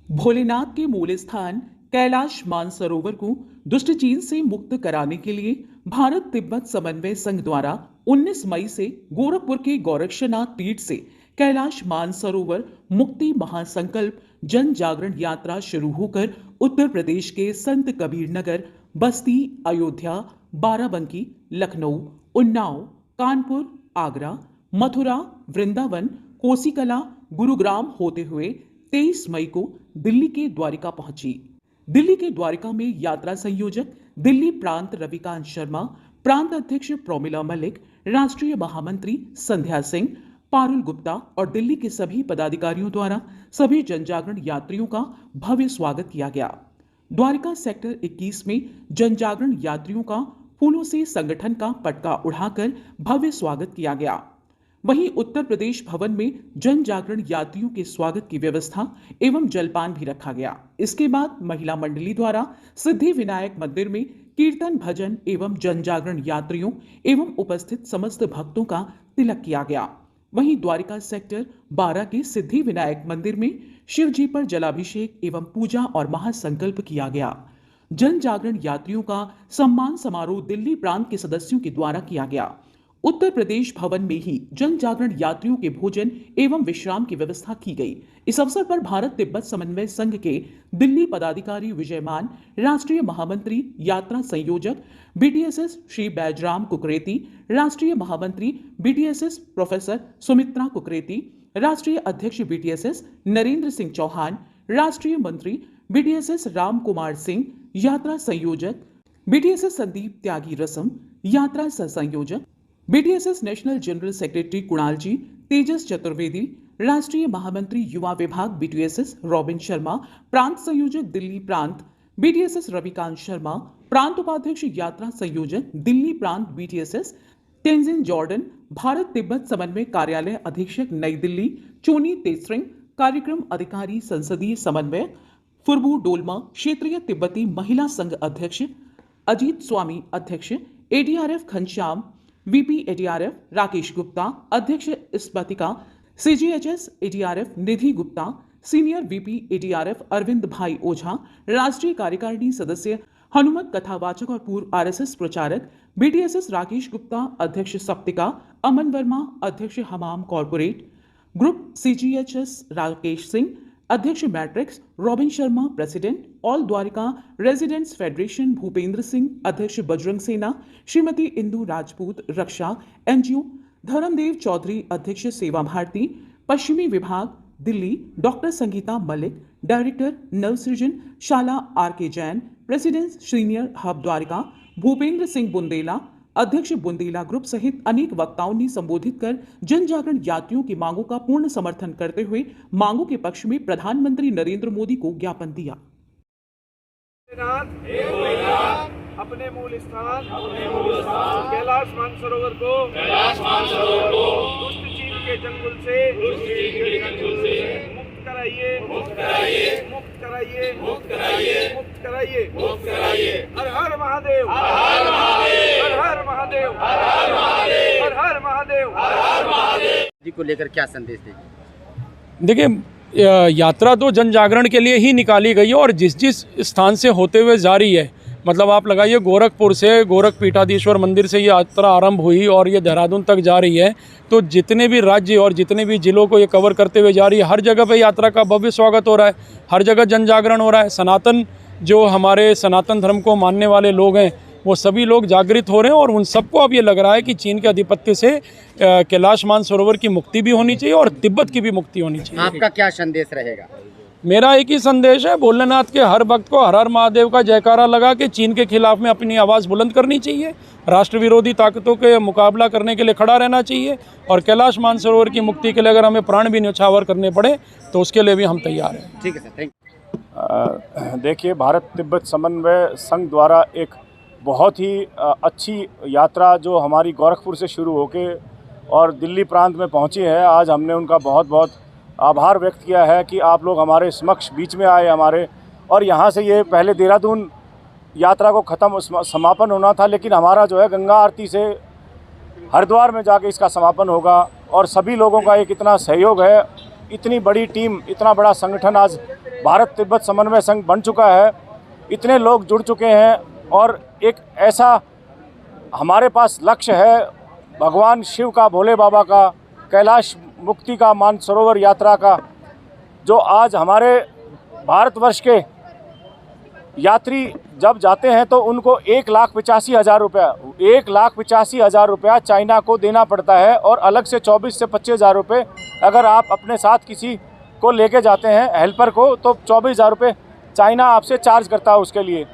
भोलेनाथ के मूल स्थान कैलाश मानसरोवर को दुष्ट चीन से मुक्त कराने के लिए भारत तिब्बत समन्वय संघ द्वारा 19 मई से गोरखपुर के गोरक्षनाथ पीठ से कैलाश मानसरोवर मुक्ति महासंकल्प जन जागरण यात्रा शुरू होकर उत्तर प्रदेश के संत कबीर नगर, बस्ती, अयोध्या, बाराबंकी, लखनऊ, उन्नाव, कानपुर, आगरा, मथुरा, वृंदावन, कोसीकला, गुरुग्राम होते हुए 23 मई को दिल्ली के द्वारिका पहुंची। दिल्ली के द्वारिका में यात्रा संयोजक दिल्ली प्रांत रविकांत शर्मा, प्रांत अध्यक्ष प्रोमिला मलिक, राष्ट्रीय महामंत्री संध्या सिंह, पारुल गुप्ता और दिल्ली के सभी पदाधिकारियों द्वारा सभी जनजागरण यात्रियों का भव्य स्वागत किया गया। द्वारिका सेक्टर 21 में जनजागरण यात्रियों का फूलों से संगठन का पटका उड़ाकर भव्य स्वागत किया गया। वहीं उत्तर प्रदेश भवन में जन जागरण यात्रियों के स्वागत की व्यवस्था एवं जलपान भी रखा गया। इसके बाद महिला मंडली द्वारा सिद्धि विनायक मंदिर में कीर्तन, भजन एवं जन जागरण यात्रियों एवं उपस्थित समस्त भक्तों का तिलक किया गया। वहीं द्वारिका सेक्टर 12 के सिद्धि विनायक मंदिर में शिव जी पर जलाभिषेक एवं पूजा और महासंकल्प किया गया। जन जागरण यात्रियों का सम्मान समारोह दिल्ली प्रांत के सदस्यों के द्वारा किया गया। उत्तर प्रदेश भवन में ही जन जागरण यात्रियों के भोजन एवं विश्राम की व्यवस्था की गई। इस अवसर पर भारत तिब्बत समन्वय संघ के दिल्ली पदाधिकारी विजयमान, राष्ट्रीय महामंत्री यात्रा संयोजक बीटीएसएस श्री बैजराम कुकरेती, राष्ट्रीय महामंत्री बीटीएसएस प्रोफेसर सुमित्रा कुकरेती, राष्ट्रीय अध्यक्ष बीटीएसएस नरेंद्र सिंह चौहान, राष्ट्रीय मंत्री बीटीएसएस राम कुमार सिंह, यात्रा संयोजक बीटीएसएस संदीप त्यागी रसम, यात्रा सह संयोजक बीटीएसएस नेशनल जनरल सेक्रेटरी कुणाल जी, तेजस चतुर्वेदी, राष्ट्रीय महामंत्री युवा विभाग बीटीएसएस रॉबिन शर्मा, प्रांत संयोजक दिल्ली प्रांत बीटीएसएस रविकांत शर्मा, प्रांत उपाध्यक्ष यात्रा संयोजक दिल्ली प्रांत बीटीएसएस तेंजिन जॉर्डन, भारत तिब्बत समन्वय कार्यालय अधीक्षक नई दिल्ली चोनी तेसरिंग, कार्यक्रम अधिकारी संसदीय समन्वयक फुरबू डोलमा, क्षेत्रीय तिब्बती महिला संघ अध्यक्ष अजीत स्वामी, अध्यक्ष ADRF Ghanshyam, VP ADRF Rakesh Gupta, अध्यक्ष स्पतिका, CGHS ADRF Nidhi Gupta, senior VP ADRF Arvind bhai Ojha, राष्ट्रीय कार्यकारिणी सदस्य हनुमत कथावाचक और पूर्व आरएसएस प्रचारक बीटीएसएस राकेश गुप्ता, अध्यक्ष सप्तिका, अमन वर्मा, अध्यक्ष Hamam corporate group, CGHS Rakesh Singh, अध्यक्ष matrix Robin Sharma, president all Dwarka residents federation Bhupendra Singh, अध्यक्ष बजरंग सेना श्रीमती इंदु राजपूत, रक्षा एनजीओ धर्मदेव चौधरी, अध्यक्ष सेवा भारती, पश्चिमी विभाग Delhi doctor Sangeeta Malik, director Navsrijan Shala RK Jain, president senior hub Dwarka Bhupendra Singh Bundela, अध्यक्ष बुंदेला ग्रुप सहित अनेक वक्ताओं ने संबोधित कर जन जागरण यात्रियों की मांगों का पूर्ण समर्थन करते हुए मांगों के पक्ष में प्रधानमंत्री नरेंद्र मोदी को ज्ञापन दिया। अपने मूल स्थान कैलाश मानसरोवर को दुष्ट चीन के चंगुल से मुक्त कराइए, मुक्त कराइए, मुक्त कराइए, मुक्त कराइए, मुक्त कराइए, मुक्त कराइए। हर हर महादेव, हर हर महादेव, हर हर महादेव, हर हर महादेव, हर हर महादेव, हर हर महादेव जी को लेकर क्या संदेश देंगे? देखिए, यात्रा तो जन जागरण के लिए ही निकाली गई है और जिस जिस स्थान से होते हुए जारी है, मतलब आप लगाइए गोरखपुर से गोरख पीठाधीश्वर मंदिर से ये यात्रा आरंभ हुई और ये देहरादून तक जा रही है। तो जितने भी राज्य और जितने भी जिलों को ये कवर करते हुए जा रही है, हर जगह पे यात्रा का भव्य स्वागत हो रहा है, हर जगह जन जागरण हो रहा है। सनातन जो हमारे सनातन धर्म को मानने वाले लोग हैं वो सभी लोग जागृत हो रहे हैं और उन सबको अब ये लग रहा है कि चीन के आधिपत्य से कैलाश मानसरोवर की मुक्ति भी होनी चाहिए और तिब्बत की भी मुक्ति होनी चाहिए। आपका क्या संदेश रहेगा? मेरा एक ही संदेश है, भोलेनाथ के हर भक्त को हर हर महादेव का जयकारा लगा के चीन के खिलाफ में अपनी आवाज़ बुलंद करनी चाहिए, राष्ट्र विरोधी ताकतों के मुकाबला करने के लिए खड़ा रहना चाहिए और कैलाश मानसरोवर की मुक्ति के लिए अगर हमें प्राण भी न्यौछावर करने पड़े तो उसके लिए भी हम तैयार हैं। ठीक है सर, थैंक यू। देखिए, भारत तिब्बत समन्वय संघ द्वारा एक बहुत ही अच्छी यात्रा जो हमारी गोरखपुर से शुरू होके और दिल्ली प्रांत में पहुंची है, आज हमने उनका बहुत बहुत आभार व्यक्त किया है कि आप लोग हमारे समक्ष बीच में आए हमारे, और यहाँ से ये पहले देहरादून यात्रा को समापन होना था, लेकिन हमारा जो है गंगा आरती से हरिद्वार में जाके इसका समापन होगा और सभी लोगों का एक इतना सहयोग है इतनी बड़ी टीम, इतना बड़ा संगठन आज भारत तिब्बत समन्वय संघ बन चुका है, इतने लोग जुड़ चुके हैं और एक ऐसा हमारे पास लक्ष्य है भगवान शिव का, भोले बाबा का, कैलाश मुक्ति का, मानसरोवर यात्रा का, जो आज हमारे भारतवर्ष के यात्री जब जाते हैं तो उनको 1,85,000 रुपया 1,85,000 रुपया चाइना को देना पड़ता है और अलग से 24 से 25,000 रुपये अगर आप अपने साथ किसी को लेके जाते हैं हेल्पर को तो 24,000 रुपये चाइना आपसे चार्ज करता है उसके लिए।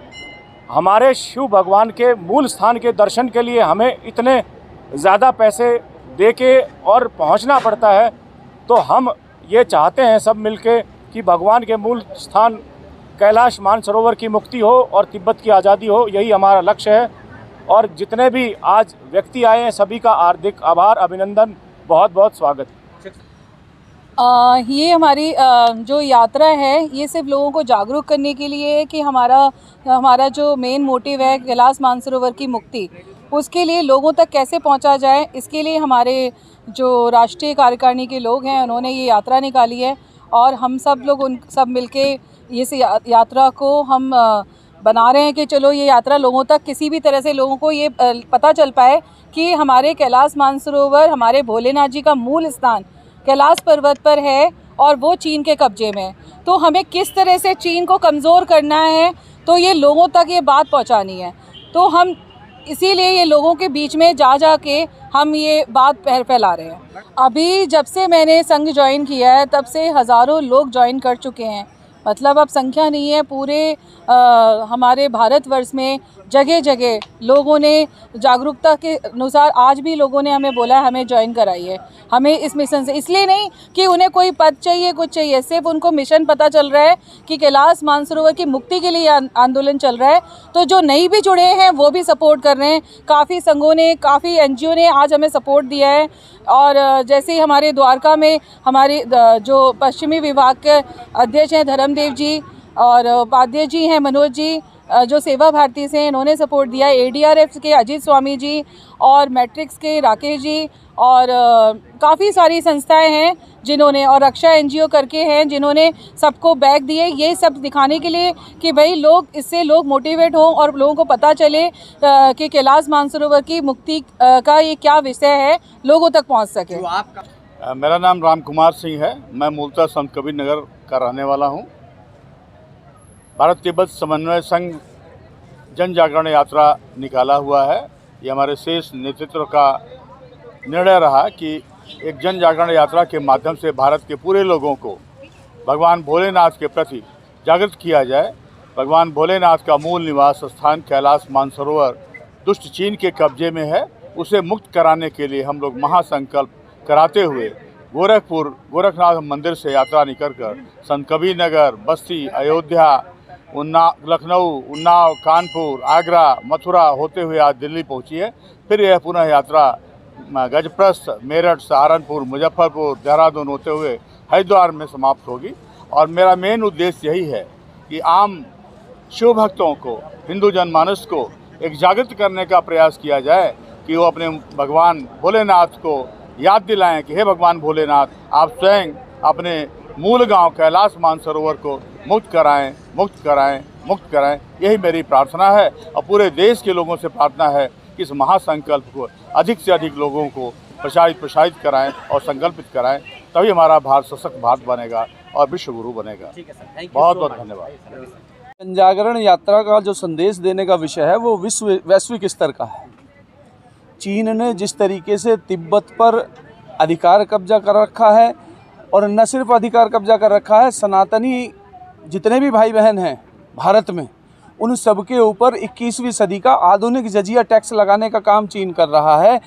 हमारे शिव भगवान के मूल स्थान के दर्शन के लिए हमें इतने ज़्यादा पैसे दे के और पहुंचना पड़ता है, तो हम ये चाहते हैं सब मिलके कि भगवान के मूल स्थान कैलाश मानसरोवर की मुक्ति हो और तिब्बत की आज़ादी हो, यही हमारा लक्ष्य है। और जितने भी आज व्यक्ति आए हैं सभी का हार्दिक आभार, अभिनंदन, बहुत बहुत स्वागत। ये हमारी जो यात्रा है ये सिर्फ लोगों को जागरूक करने के लिए है कि हमारा जो मेन मोटिव है कैलाश मानसरोवर की मुक्ति, उसके लिए लोगों तक कैसे पहुंचा जाए, इसके लिए हमारे जो राष्ट्रीय कार्यकारिणी के लोग हैं उन्होंने ये यात्रा निकाली है और हम सब लोग उन सब मिलके इस यात्रा को हम बना रहे हैं कि चलो ये यात्रा लोगों तक किसी भी तरह से लोगों को ये पता चल पाए कि हमारे कैलाश मानसरोवर, हमारे भोलेनाथ जी का मूल स्थान कैलाश पर्वत पर है और वो चीन के कब्जे में है। तो हमें किस तरह से चीन को कमज़ोर करना है, तो ये लोगों तक ये बात पहुंचानी है। तो हम इसीलिए ये लोगों के बीच में जा के हम ये बात फैला रहे हैं। अभी जब से मैंने संघ ज्वाइन किया है तब से हज़ारों लोग ज्वाइन कर चुके हैं, मतलब अब संख्या नहीं है, पूरे हमारे भारतवर्ष में जगह जगह लोगों ने जागरूकता के अनुसार आज भी लोगों ने हमें बोला है हमें ज्वाइन कराइए, हमें इस मिशन से। इसलिए नहीं कि उन्हें कोई पद चाहिए, कुछ चाहिए, सिर्फ उनको मिशन पता चल रहा है कि कैलाश मानसरोवर की मुक्ति के लिए आंदोलन चल रहा है। तो जो नहीं भी जुड़े हैं वो भी सपोर्ट कर रहे हैं, काफ़ी संघों ने, काफ़ी NGO ने आज हमें सपोर्ट दिया है। और जैसे ही हमारे द्वारका में हमारे जो पश्चिमी विभाग के अध्यक्ष हैं धर्मदेव जी और उपाध्यक्ष जी हैं मनोज जी, जो सेवा भारती से इन्होंने सपोर्ट दिया, ADRF के अजीत स्वामी जी और मैट्रिक्स के राकेश जी और काफ़ी सारी संस्थाएं हैं जिन्होंने, और रक्षा NGO करके हैं जिन्होंने सबको बैग दिए, ये सब दिखाने के लिए कि भाई लोग इससे लोग मोटिवेट हों और लोगों को पता चले कि कैलाश मानसरोवर की मुक्ति का ये क्या विषय है, लोगों तक पहुंच सके। मेरा नाम राम कुमार सिंह है, मैं मूलतः संत कबीर नगर का रहने वाला हूँ। भारत तिब्बत समन्वय संघ जन जागरण यात्रा निकाला हुआ है। ये हमारे शेष नेतृत्व का निर्णय रहा कि एक जन जागरण यात्रा के माध्यम से भारत के पूरे लोगों को भगवान भोलेनाथ के प्रति जागृत किया जाए। भगवान भोलेनाथ का मूल निवास स्थान कैलाश मानसरोवर दुष्ट चीन के कब्जे में है, उसे मुक्त कराने के लिए हम लोग महासंकल्प कराते हुए गोरखनाथ मंदिर से यात्रा निकल कर संत कबीर नगर, बस्ती, अयोध्या, लखनऊ, उन्नाव, कानपुर, आगरा, मथुरा होते हुए आज दिल्ली पहुंची है। फिर यह पुनः यात्रा गजप्रस्थ, मेरठ, सहारनपुर, मुजफ्फरपुर, देहरादून होते हुए हरिद्वार में समाप्त होगी। और मेरा मेन उद्देश्य यही है कि आम शिव भक्तों को, हिंदू जनमानस को एक जागृत करने का प्रयास किया जाए कि वो अपने भगवान भोलेनाथ को याद दिलाएं कि हे भगवान भोलेनाथ, आप स्वयं अपने मूल गांव कैलाश मानसरोवर को मुक्त कराएं। यही मेरी प्रार्थना है और पूरे देश के लोगों से प्रार्थना है कि इस महासंकल्प को अधिक से अधिक लोगों को प्रसारित कराएं और संकल्पित कराएं, तभी हमारा भारत सशक्त भारत बनेगा और विश्व गुरु बनेगा। बहुत बहुत धन्यवाद। जन जागरण यात्रा का जो संदेश देने का विषय है वो वैश्विक स्तर का है। चीन ने जिस तरीके से तिब्बत पर अधिकार कब्जा कर रखा है, और न सिर्फ अधिकार कब्जा कर रखा है, सनातनी जितने भी भाई बहन हैं भारत में, उन सब के ऊपर 21वीं सदी का आधुनिक जजिया टैक्स लगाने का काम चीन कर रहा है।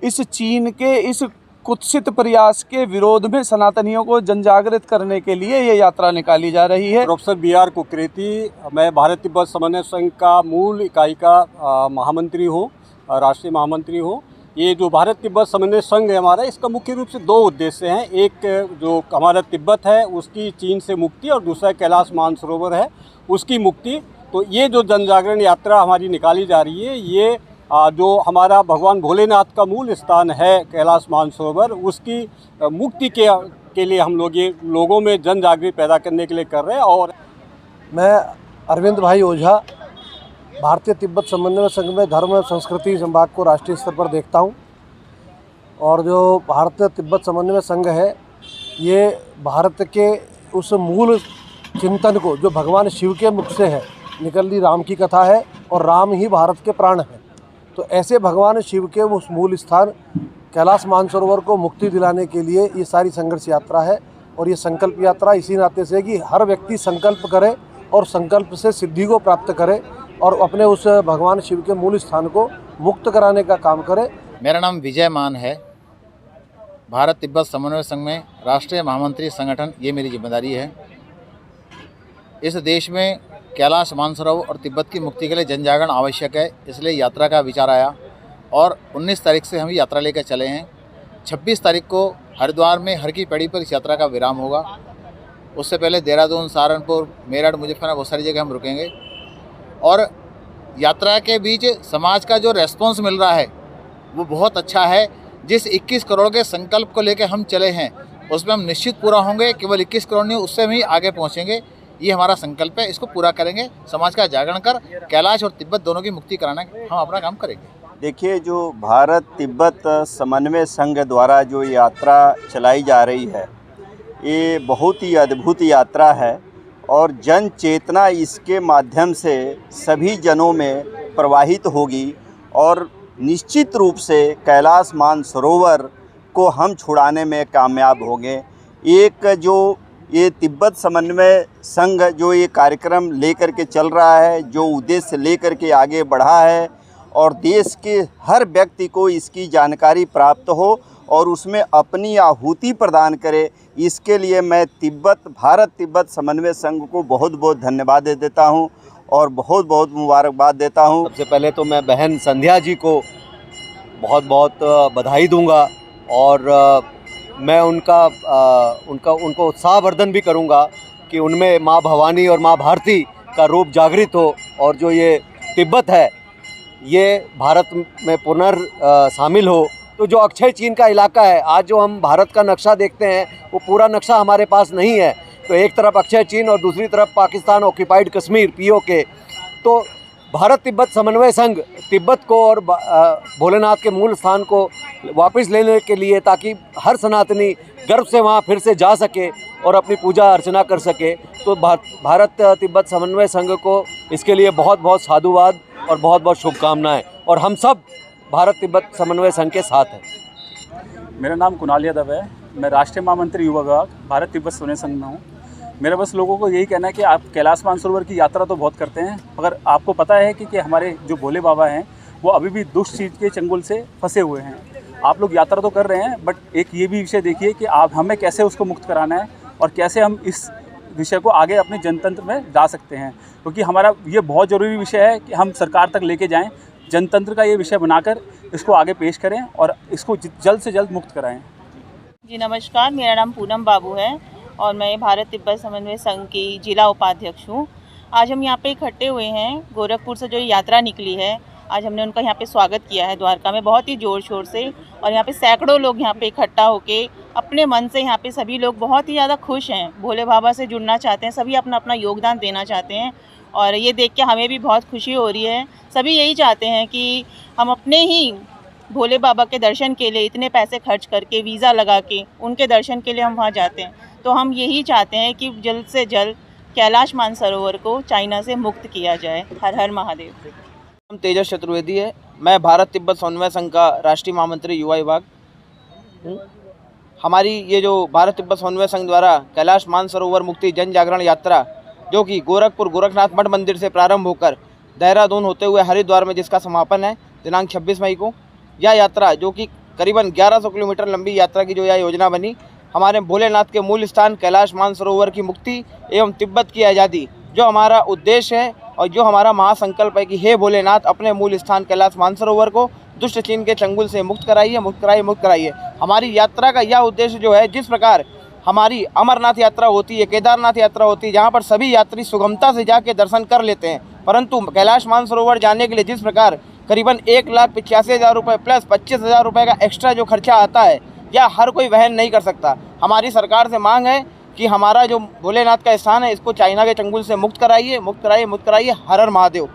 इस चीन के इस कुत्सित प्रयास के विरोध में सनातनियों को जनजागृत करने के लिए ये यात्रा निकाली जा रही है। प्रोफेसर BR कुकरेती, मैं भारत तिब्बत समन्वय संघ का मूल इकाई का महामंत्री हूँ, राष्ट्रीय महामंत्री हूँ। ये जो भारत तिब्बत समन्वय संघ है हमारा, इसका मुख्य रूप से दो उद्देश्य हैं। एक जो हमारा तिब्बत है उसकी चीन से मुक्ति, और दूसरा कैलाश मानसरोवर है उसकी मुक्ति। तो ये जो जन जागरण यात्रा हमारी निकाली जा रही है, ये जो हमारा भगवान भोलेनाथ का मूल स्थान है कैलाश मानसरोवर, उसकी मुक्ति के के लिए हम लोग ये लोगों में जन जागृति पैदा करने के लिए कर रहे हैं। और मैं अरविंद भाई ओझा भारतीय तिब्बत समन्वय संघ में धर्म एवं संस्कृति संभाग को राष्ट्रीय स्तर पर देखता हूं। और जो भारतीय तिब्बत समन्वय संघ है ये भारत के उस मूल चिंतन को, जो भगवान शिव के मुख से है, निकली राम की कथा है और राम ही भारत के प्राण हैं, तो ऐसे भगवान शिव के उस मूल स्थान कैलाश मानसरोवर को मुक्ति दिलाने के लिए ये सारी संघर्ष यात्रा है। और ये संकल्प यात्रा इसी नाते से कि हर व्यक्ति संकल्प करे और संकल्प से सिद्धि को प्राप्त करे और अपने उस भगवान शिव के मूल स्थान को मुक्त कराने का काम करे। मेरा नाम विजय मान है। भारत तिब्बत समन्वय संघ में राष्ट्रीय महामंत्री संगठन ये मेरी जिम्मेदारी है। इस देश में कैलाश मानसरोवर और तिब्बत की मुक्ति के लिए जन जागरण आवश्यक है, इसलिए यात्रा का विचार आया और 19 तारीख से हम यात्रा लेकर चले हैं। 26 तारीख को हरिद्वार में हर की पैड़ी पर इस यात्रा का विराम होगा। उससे पहले देहरादून, सहारनपुर, मेरठ, मुजफ्फरनगर बहुत सारी जगह हम रुकेंगे। और यात्रा के बीच समाज का जो रेस्पॉन्स मिल रहा है वो बहुत अच्छा है। जिस 21 करोड़ के संकल्प को लेकर हम चले हैं उसमें हम निश्चित पूरा होंगे। केवल 21 करोड़ नहीं, उससे भी आगे पहुँचेंगे। ये हमारा संकल्प है, इसको पूरा करेंगे। समाज का जागरण कर कैलाश और तिब्बत दोनों की मुक्ति कराना हम अपना काम करेंगे। देखिए, जो भारत तिब्बत समन्वय संघ द्वारा जो यात्रा चलाई जा रही है ये बहुत ही अद्भुत यात्रा है और जन चेतना इसके माध्यम से सभी जनों में प्रवाहित होगी और निश्चित रूप से कैलाश मानसरोवर को हम छुड़ाने में कामयाब होंगे। एक जो ये तिब्बत समन्वय संघ जो ये कार्यक्रम लेकर के चल रहा है, जो उद्देश्य लेकर के आगे बढ़ा है और देश के हर व्यक्ति को इसकी जानकारी प्राप्त हो और उसमें अपनी आहुति प्रदान करे, इसके लिए मैं भारत तिब्बत समन्वय संघ को बहुत बहुत धन्यवाद देता हूं और बहुत बहुत मुबारकबाद देता हूं। सबसे पहले तो मैं बहन संध्या जी को बहुत बहुत बधाई दूंगा और मैं उनको उत्साहवर्धन भी करूंगा कि उनमें माँ भवानी और माँ भारती का रूप जागृत हो और जो ये तिब्बत है ये भारत में शामिल हो। तो जो अक्षय चीन का इलाका है, आज जो हम भारत का नक्शा देखते हैं वो पूरा नक्शा हमारे पास नहीं है। तो एक तरफ अक्षय चीन और दूसरी तरफ पाकिस्तान ऑक्यूपाइड कश्मीर POK। तो भारत तिब्बत समन्वय संघ तिब्बत को और भोलेनाथ के मूल स्थान को वापस लेने के लिए, ताकि हर सनातनी गर्व से वहाँ फिर से जा सके और अपनी पूजा अर्चना कर सके, तो भारत तिब्बत समन्वय संघ को इसके लिए बहुत बहुत साधुवाद और बहुत बहुत शुभकामनाएं। और हम सब भारत तिब्बत समन्वय संघ के साथ हैं। मेरा नाम कुणाल यादव है। मैं राष्ट्रीय महामंत्री युवा विभाग भारत तिब्बत समन्वय संघ में हूँ। मेरा बस लोगों को यही कहना है कि आप कैलाश मानसरोवर की यात्रा तो बहुत करते हैं, मगर आपको पता है कि हमारे जो भोले बाबा हैं वो अभी भी दुष्ट चीज़ के चंगुल से फंसे हुए हैं। आप लोग यात्रा तो कर रहे हैं, बट एक ये भी विषय देखिए कि आप हमें कैसे उसको मुक्त कराना है और कैसे हम इस विषय को आगे अपने जनतंत्र में ला सकते हैं, क्योंकि हमारा ये बहुत ज़रूरी विषय है कि हम सरकार तक लेके जाएं, जनतंत्र का ये विषय बनाकर इसको आगे पेश करें और इसको जल्द से जल्द मुक्त कराएं। जी नमस्कार, मेरा नाम पूनम बाबू है और मैं भारत तिब्बत समन्वय संघ की जिला उपाध्यक्ष हूँ। आज हम यहाँ पे इकट्ठे हुए हैं। गोरखपुर से जो यात्रा निकली है, आज हमने उनका यहाँ पे स्वागत किया है द्वारका में बहुत ही ज़ोर शोर से, और यहाँ पे सैकड़ों लोग यहाँ पे इकट्ठा होके अपने मन से यहाँ पे सभी लोग बहुत ही ज़्यादा खुश हैं, भोले बाबा से जुड़ना चाहते हैं, सभी अपना अपना योगदान देना चाहते हैं। और ये देख के हमें भी बहुत खुशी हो रही है। सभी यही चाहते हैं कि हम अपने ही भोले बाबा के दर्शन के लिए इतने पैसे खर्च करके वीज़ा लगा के उनके दर्शन के लिए हम वहाँ जाते हैं, तो हम यही चाहते हैं कि जल्द से जल्द कैलाश मानसरोवर को चाइना से मुक्त किया जाए। हर हर महादेव। नाम तेजस चतुर्वेदी है। मैं भारत तिब्बत समन्वय संघ का राष्ट्रीय महामंत्री युवा विभाग हूँ। हमारी ये जो भारत तिब्बत समन्वय संघ द्वारा कैलाश मानसरोवर मुक्ति जन जागरण यात्रा, जो कि गोरखपुर गोरखनाथ मठ मंदिर से प्रारंभ होकर देहरादून होते हुए हरिद्वार में जिसका समापन है दिनांक 26 मई को, यह यात्रा जो कि करीबन 1100 किलोमीटर लंबी यात्रा की जो यह योजना बनी, हमारे भोलेनाथ के मूल स्थान कैलाश मानसरोवर की मुक्ति एवं तिब्बत की आज़ादी जो हमारा उद्देश्य है और जो हमारा महासंकल्प है कि हे भोलेनाथ अपने मूल स्थान कैलाश मानसरोवर को दुष्ट चीन के चंगुल से मुक्त कराइए, मुक्त कराइए, मुक्त कराइए। हमारी यात्रा का यह उद्देश्य जो है, जिस प्रकार हमारी अमरनाथ यात्रा होती है, केदारनाथ यात्रा होती है, जहाँ पर सभी यात्री सुगमता से जाके दर्शन कर लेते हैं, परंतु कैलाश मानसरोवर जाने के लिए जिस प्रकार करीबन 1,85,000 रुपये प्लस 25,000 रुपये का एक्स्ट्रा जो खर्चा आता है, यह हर कोई वहन नहीं कर सकता। हमारी सरकार से मांग है कि हमारा जो भोलेनाथ का स्थान है इसको चाइना के चंगुल से मुक्त कराइए, मुक्त कराइए, मुक्त कराइए। हर हर महादेव।